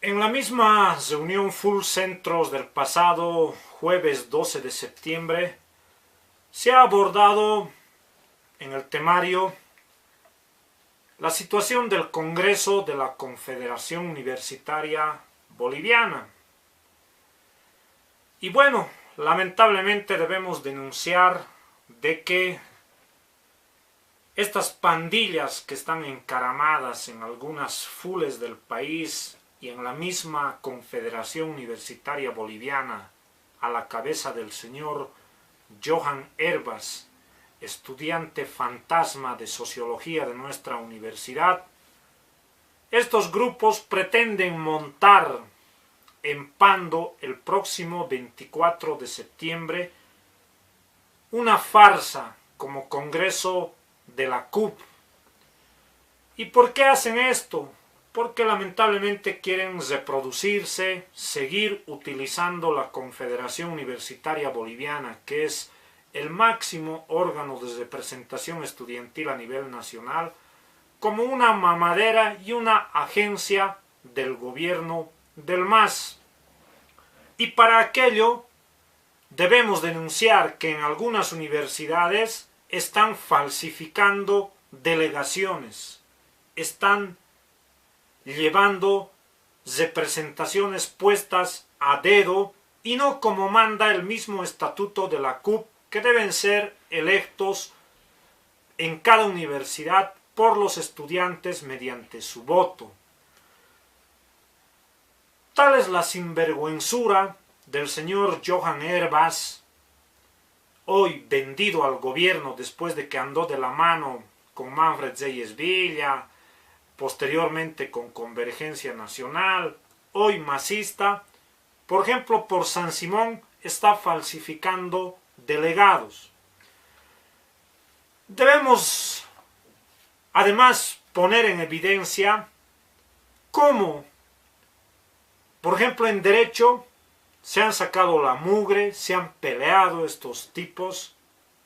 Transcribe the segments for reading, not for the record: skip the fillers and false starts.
En la misma reunión Full Centros del pasado jueves 12 de septiembre se ha abordado en el temario la situación del Congreso de la Confederación Universitaria Boliviana. Y bueno, lamentablemente debemos denunciar de que estas pandillas que están encaramadas en algunas FULes del país y en la misma Confederación Universitaria Boliviana, a la cabeza del señor Johan Herbas, estudiante fantasma de Sociología de nuestra universidad, estos grupos pretenden montar en Pando el próximo 24 de septiembre una farsa como Congreso de la CUP. ¿Y por qué hacen esto? Porque lamentablemente quieren reproducirse, seguir utilizando la Confederación Universitaria Boliviana, que es el máximo órgano de representación estudiantil a nivel nacional, como una mamadera y una agencia del gobierno del MAS. Y para aquello debemos denunciar que en algunas universidades están falsificando delegaciones, están llevando representaciones puestas a dedo y no como manda el mismo estatuto de la CUP, que deben ser electos en cada universidad por los estudiantes mediante su voto. Tal es la sinvergüenzura del señor Johan Herbas, hoy vendido al gobierno después de que andó de la mano con Manfred Zeyes Villa, posteriormente con Convergencia Nacional, hoy masista. Por ejemplo, por San Simón está falsificando delegados. Debemos además poner en evidencia cómo, por ejemplo, en derecho se han sacado la mugre, se han peleado estos tipos,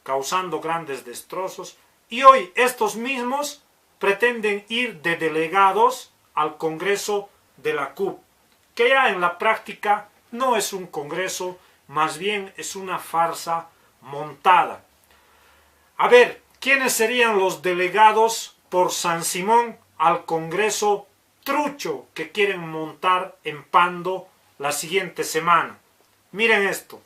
causando grandes destrozos, y hoy estos mismos pretenden ir de delegados al Congreso de la CUP, que ya en la práctica no es un congreso, más bien es una farsa montada. A ver, ¿quiénes serían los delegados por San Simón al Congreso trucho que quieren montar en Pando la siguiente semana? Miren esto.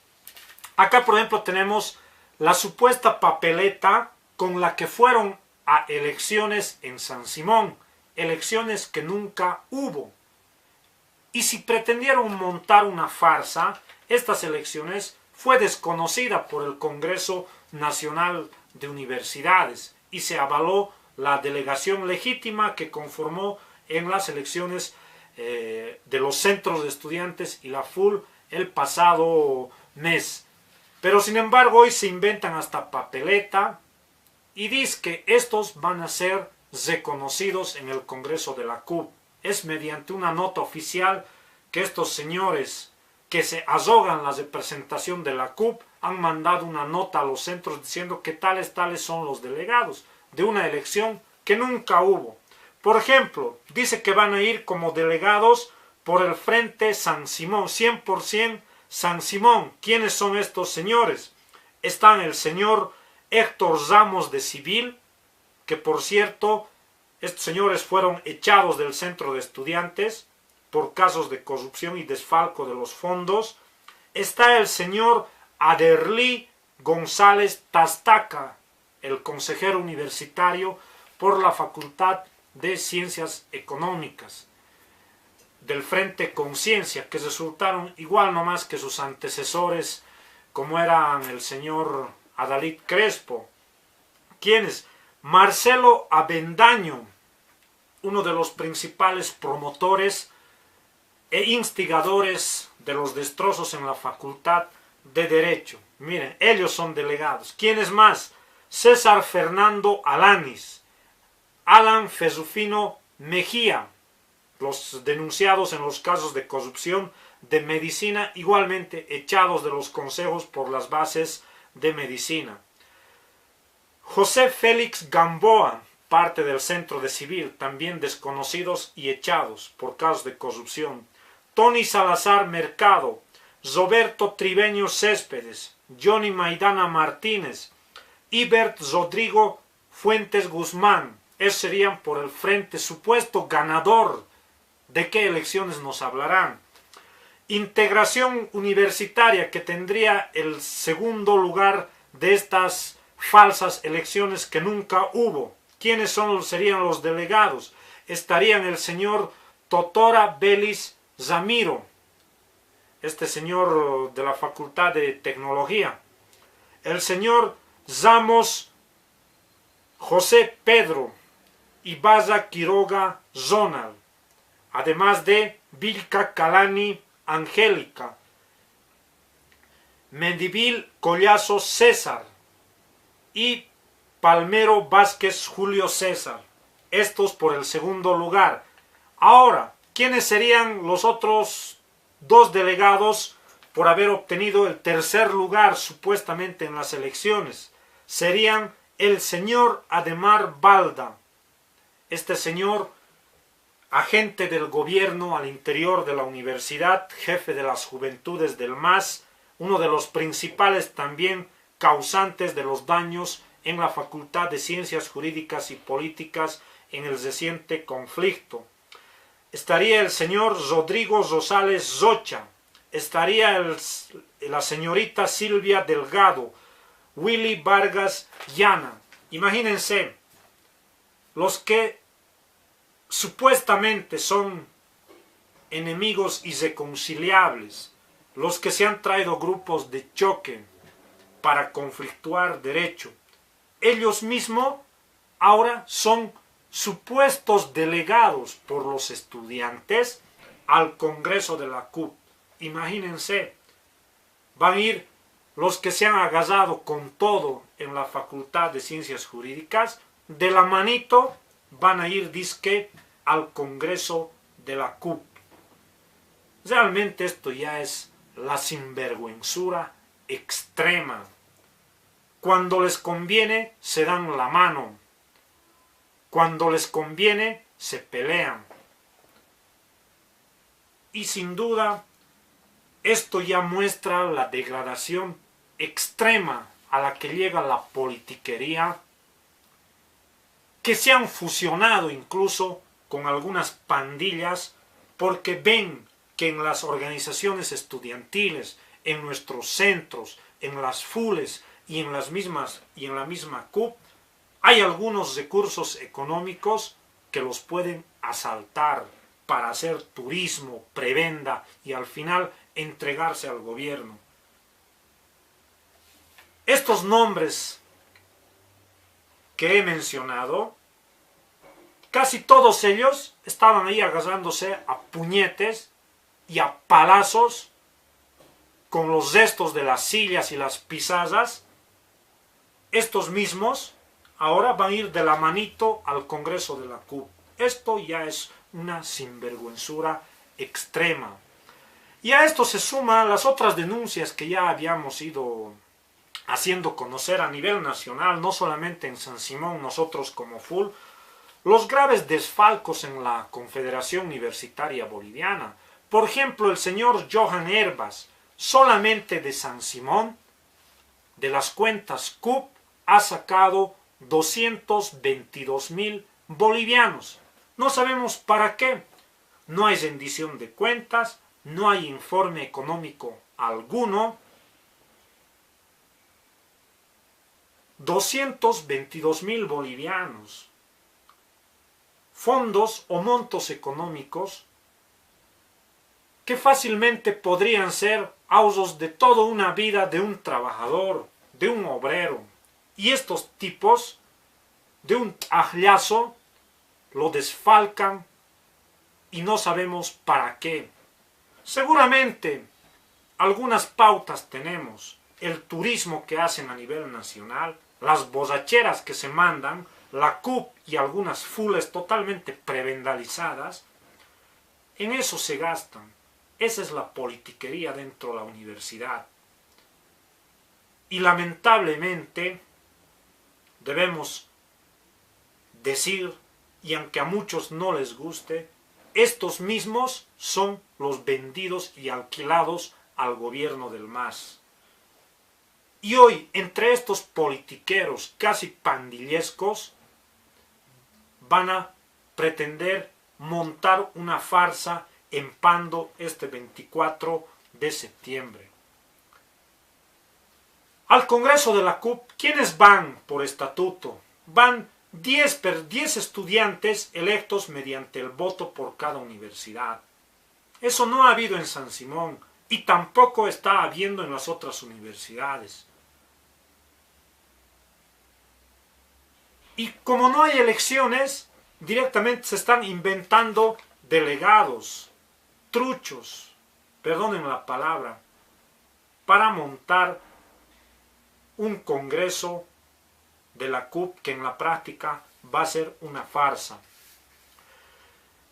Acá, por ejemplo, tenemos la supuesta papeleta con la que fueron a elecciones en San Simón, elecciones que nunca hubo. Y si pretendieron montar una farsa, estas elecciones fue desconocida por el Congreso Nacional de Universidades y se avaló la delegación legítima que conformó en las elecciones de los centros de estudiantes y la FUL el pasado mes. Pero sin embargo hoy se inventan hasta papeleta y dice que estos van a ser reconocidos en el Congreso de la CUP. Es mediante una nota oficial que estos señores que se arrogan la representación de la CUP han mandado una nota a los centros diciendo que tales son los delegados de una elección que nunca hubo. Por ejemplo, dice que van a ir como delegados por el Frente San Simón, 100% San Simón. ¿Quiénes son estos señores? Están el señor Héctor Ramos de Civil, que por cierto, estos señores fueron echados del centro de estudiantes por casos de corrupción y desfalco de los fondos. Está el señor Aderlí González Tastaca, el consejero universitario por la Facultad de Ciencias Económicas, del Frente Conciencia, que resultaron igual nomás que sus antecesores, como eran el señor Adalid Crespo. ¿Quiénes? Marcelo Avendaño, uno de los principales promotores e instigadores de los destrozos en la Facultad de Derecho. Miren, ellos son delegados. ¿Quiénes más? César Fernando Alanis, Alan Fesufino Mejía, los denunciados en los casos de corrupción de medicina, igualmente echados de los consejos por las bases de medicina. José Félix Gamboa, parte del Centro de Civil, también desconocidos y echados por casos de corrupción. Tony Salazar Mercado, Roberto Tribeño Céspedes, Johnny Maidana Martínez, Ibert Rodrigo Fuentes Guzmán. Esos serían por el frente supuesto ganador. ¿De qué elecciones nos hablarán? Integración Universitaria, que tendría el segundo lugar de estas falsas elecciones que nunca hubo. ¿Quiénes serían los delegados? Estarían el señor Totora Belis Zamiro, este señor de la Facultad de Tecnología, el señor Zamos José Pedro Ibaza Quiroga Zonal, además de Vilca Calani Angélica, Mendivil Collazo César y Palmero Vázquez Julio César. Estos por el segundo lugar. Ahora, ¿quiénes serían los otros dos delegados por haber obtenido el tercer lugar supuestamente en las elecciones? Serían el señor Ademar Balda, este señor agente del gobierno al interior de la universidad, jefe de las juventudes del MAS, uno de los principales también causantes de los daños en la Facultad de Ciencias Jurídicas y Políticas en el reciente conflicto. Estaría el señor Rodrigo Rosales Rocha, estaría la señorita Silvia Delgado, Willy Vargas Llana. Imagínense, los que supuestamente son enemigos irreconciliables, los que se han traído grupos de choque para conflictuar derecho, ellos mismos ahora son supuestos delegados por los estudiantes al Congreso de la CUP. Imagínense, van a ir los que se han agarrado con todo en la Facultad de Ciencias Jurídicas, de la manito van a ir disque al Congreso de la CUP. Realmente esto ya es la sinvergüenzura extrema. Cuando les conviene se dan la mano, cuando les conviene se pelean. Y sin duda esto ya muestra la degradación extrema a la que llega la politiquería, que se han fusionado incluso con algunas pandillas porque ven que en las organizaciones estudiantiles, en nuestros centros, en las FULES y en la misma CUP, hay algunos recursos económicos que los pueden asaltar para hacer turismo, prebenda y al final entregarse al gobierno. Estos nombres que he mencionado, casi todos ellos estaban ahí agarrándose a puñetes y a palazos con los restos de las sillas y las pisadas. Estos mismos ahora van a ir de la manito al Congreso de la CUP. Esto ya es una sinvergüenzura extrema. Y a esto se suman las otras denuncias que ya habíamos ido haciendo conocer a nivel nacional, no solamente en San Simón, nosotros como FUL, los graves desfalcos en la Confederación Universitaria Boliviana. Por ejemplo, el señor Johan Herbas, solamente de San Simón, de las cuentas CUP, ha sacado 222.000 bolivianos. No sabemos para qué. No hay rendición de cuentas, no hay informe económico alguno. 222.000 bolivianos. Fondos o montos económicos que fácilmente podrían ser ahorros de toda una vida de un trabajador, de un obrero. Y estos tipos, de un ajazo, lo desfalcan y no sabemos para qué. Seguramente algunas pautas tenemos, el turismo que hacen a nivel nacional, las borracheras que se mandan, la CUP y algunas FULES totalmente prebendalizadas, en eso se gastan. Esa es la politiquería dentro de la universidad. Y lamentablemente debemos decir, y aunque a muchos no les guste, estos mismos son los vendidos y alquilados al gobierno del MAS. Y hoy, entre estos politiqueros casi pandillescos, van a pretender montar una farsa en Pando este 24 de septiembre. Al Congreso de la CUP, ¿quiénes van por estatuto? Van 10 estudiantes electos mediante el voto por cada universidad. Eso no ha habido en San Simón y tampoco está habiendo en las otras universidades. Y como no hay elecciones, directamente se están inventando delegados, truchos, perdonen la palabra, para montar un congreso de la CUP que en la práctica va a ser una farsa.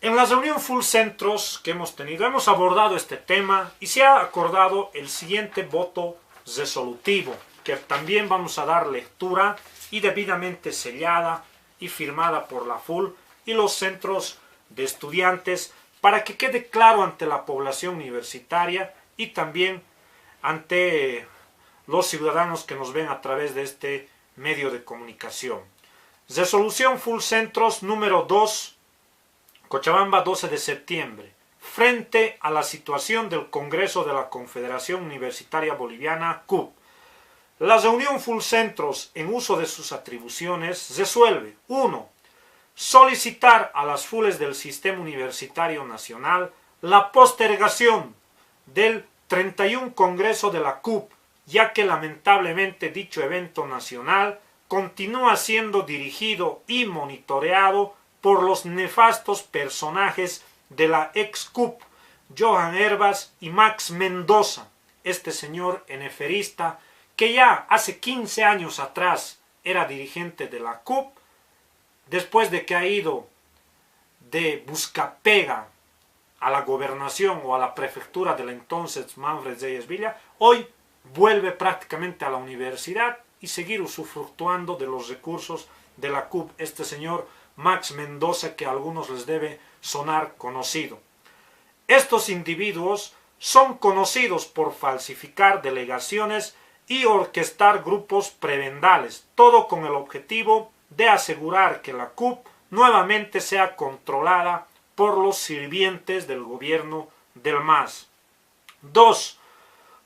En la reunión Full Centros que hemos tenido, hemos abordado este tema y se ha acordado el siguiente voto resolutivo, que también vamos a dar lectura y debidamente sellada y firmada por la Full y los centros de estudiantes para que quede claro ante la población universitaria y también ante los ciudadanos que nos ven a través de este medio de comunicación. Resolución Full Centros número 2, Cochabamba, 12 de septiembre. Frente a la situación del Congreso de la Confederación Universitaria Boliviana, CUP, la reunión Full Centros, en uso de sus atribuciones, resuelve: 1. Solicitar a las FULes del Sistema Universitario Nacional la postergación del 31 Congreso de la CUP, ya que lamentablemente dicho evento nacional continúa siendo dirigido y monitoreado por los nefastos personajes de la ex-CUP, Johan Herbas y Max Mendoza, este señor eneferista que ya hace 15 años atrás era dirigente de la CUP, después de que ha ido de buscapega a la gobernación o a la prefectura del entonces Manfred Reyes Villa, hoy vuelve prácticamente a la universidad y seguir usufructuando de los recursos de la CUP, este señor Max Mendoza, que a algunos les debe sonar conocido. Estos individuos son conocidos por falsificar delegaciones y orquestar grupos prebendales, todo con el objetivo de asegurar que la CUP nuevamente sea controlada por los sirvientes del gobierno del MAS. 2.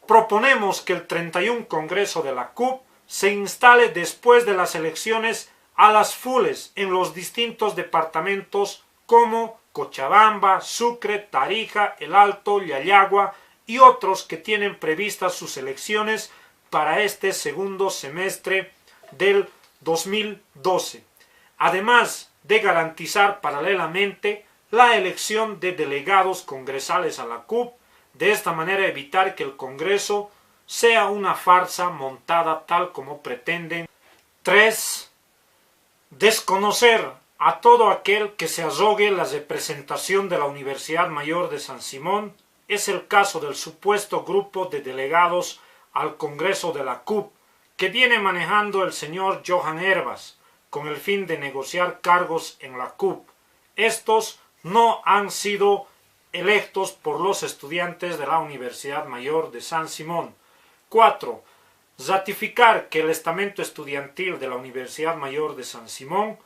Proponemos que el 31 Congreso de la CUP se instale después de las elecciones a las FULes en los distintos departamentos como Cochabamba, Sucre, Tarija, El Alto, Yayagua y otros que tienen previstas sus elecciones para este segundo semestre del 2012, además de garantizar paralelamente la elección de delegados congresales a la CUP, de esta manera evitar que el Congreso sea una farsa montada tal como pretenden. 3. Desconocer a todo aquel que se arrogue la representación de la Universidad Mayor de San Simón. Es el caso del supuesto grupo de delegados al Congreso de la CUP que viene manejando el señor Johan Herbas con el fin de negociar cargos en la CUP. Estos no han sido electos por los estudiantes de la Universidad Mayor de San Simón. 4. Ratificar que el estamento estudiantil de la Universidad Mayor de San Simón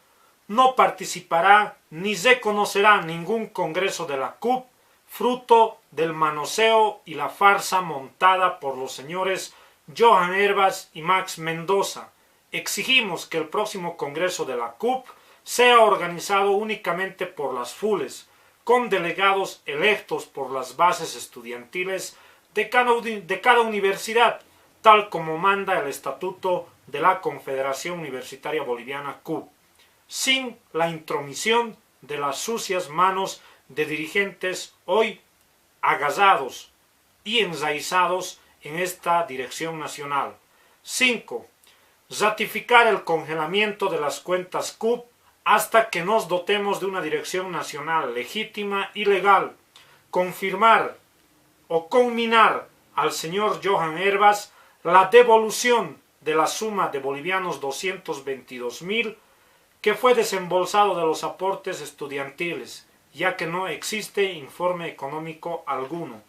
no participará ni reconocerá ningún congreso de la CUP, fruto del manoseo y la farsa montada por los señores Johan Herbas y Max Mendoza. Exigimos que el próximo congreso de la CUP sea organizado únicamente por las FULes, con delegados electos por las bases estudiantiles de cada universidad, tal como manda el Estatuto de la Confederación Universitaria Boliviana CUP, sin la intromisión de las sucias manos de dirigentes hoy agazados y enraizados en esta dirección nacional. 5. Ratificar el congelamiento de las cuentas CUP hasta que nos dotemos de una dirección nacional legítima y legal. Confirmar o conminar al señor Johan Herbas la devolución de la suma de bolivianos 222.000 que fue desembolsado de los aportes estudiantiles, ya que no existe informe económico alguno.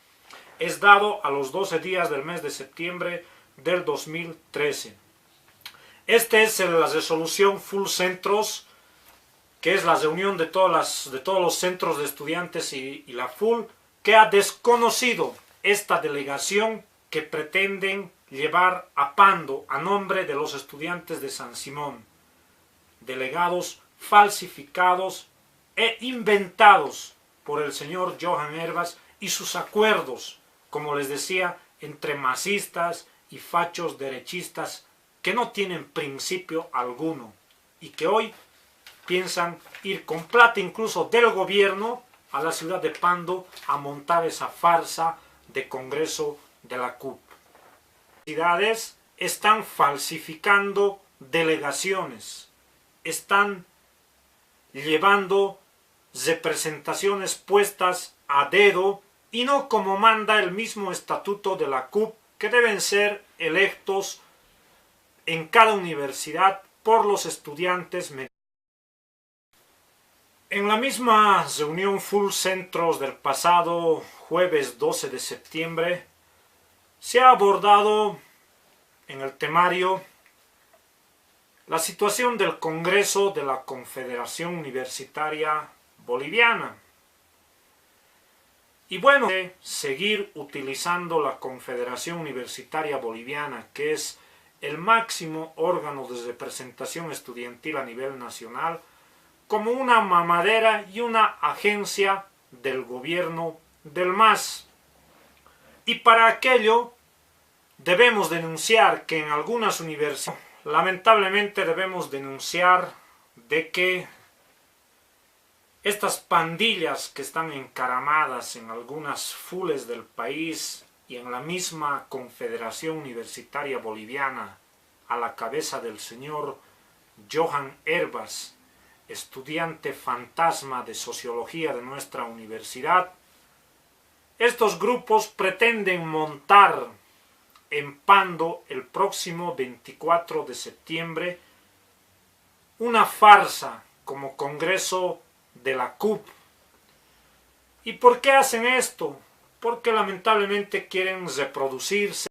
Es dado a los 12 días del mes de septiembre del 2013. Esta es la resolución Full Centros, que es la reunión de todos los centros de estudiantes y la Full, que ha desconocido esta delegación que pretenden llevar a Pando a nombre de los estudiantes de San Simón. Delegados falsificados e inventados por el señor Johan Herbas y sus acuerdos, como les decía, entre masistas y fachos derechistas que no tienen principio alguno y que hoy piensan ir con plata incluso del gobierno a la ciudad de Pando a montar esa farsa de congreso de la CUP. Las universidades están falsificando delegaciones, están llevando representaciones puestas a dedo y no como manda el mismo estatuto de la CUP, que deben ser electos en cada universidad por los estudiantes. En la misma reunión Full Centros del pasado jueves 12 de septiembre se ha abordado en el temario la situación del Congreso de la Confederación Universitaria Boliviana. Y bueno, seguir utilizando la Confederación Universitaria Boliviana, que es el máximo órgano de representación estudiantil a nivel nacional, como una mamadera y una agencia del gobierno del MAS. Y para aquello debemos denunciar que en algunas universidades, lamentablemente debemos denunciar de que estas pandillas que están encaramadas en algunas fules del país y en la misma Confederación Universitaria Boliviana, a la cabeza del señor Johan Herbas, estudiante fantasma de sociología de nuestra universidad, estos grupos pretenden montar en Pando el próximo 24 de septiembre una farsa como congreso de la CUP. ¿Y por qué hacen esto? Porque lamentablemente quieren reproducirse